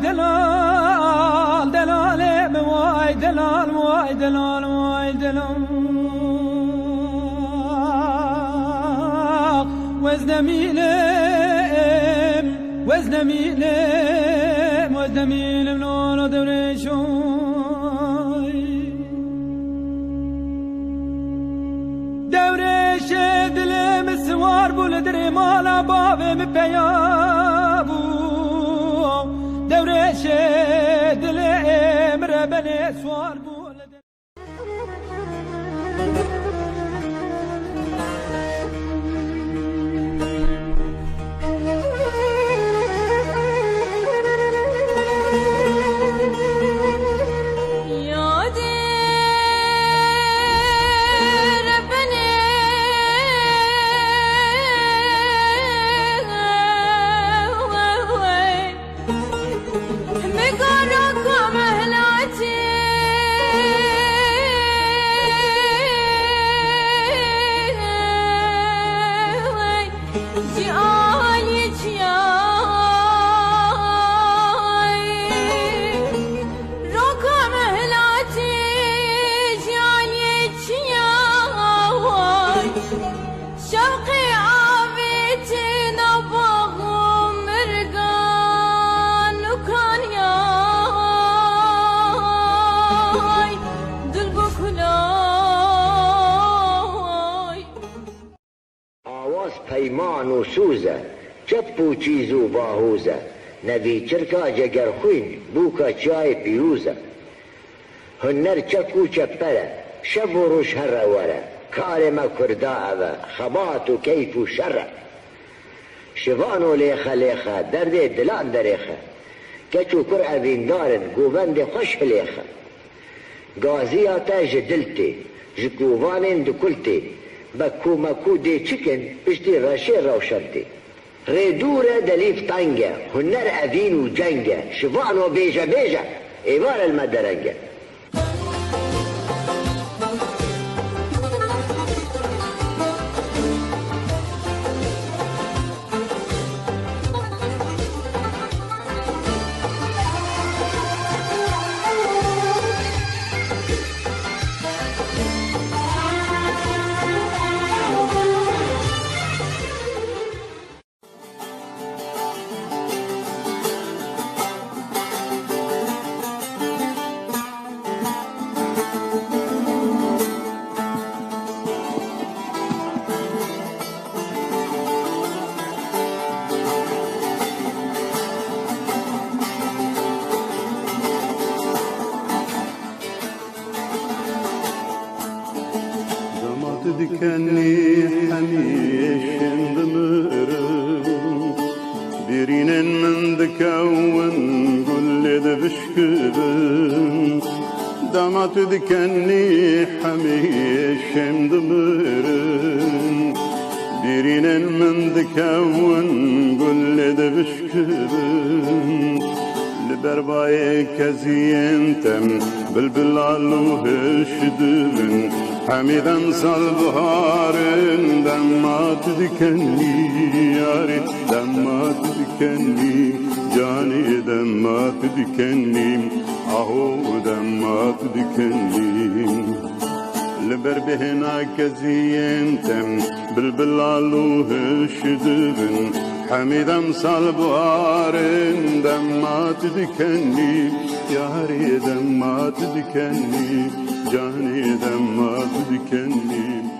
دلال دلال وای دلال وای دلال وای دلال وزنميلم لولو دوريش دلم السوار بولدري مالا بابي مبيابو دوريش دلم ربني سوار بولدري پیمان و سوزه چپ و چیز و باهوزه نوی چرکا جگر خوین بوکا چای پیروزه هنر چک و چپره شب و روش هر وره کار ما کردا اوه خبات و کیف و شره شوان و لیخه لیخه درد دلان دریخه کچو کر اویندارن گوبند خوش لیخه گازی آتا جدلتی جکووانین دکلتی بکو مکو دی چکن پشتی راشی روشنتی ریدور دلیف تنگه هنر اوین و جنگه شوان و بیجه بیجه ایوار المدرنگه دكني حميش دمرم بيرين من دكون قل دبشكرم دامات دكني حميش دمرم بيرين من دكون قل دبشكرم لبرباي كزينتم بالبلالو هشدرن حميدا صالبهارن دمات دكني ياري دمات دكني جاني دمات دكني اهو دمات دكني لبر بهنا كزينتم بالبلالو هشدرن حميدا صالبهارن دمات دكني ياري دمات دكني جاني دمات دكني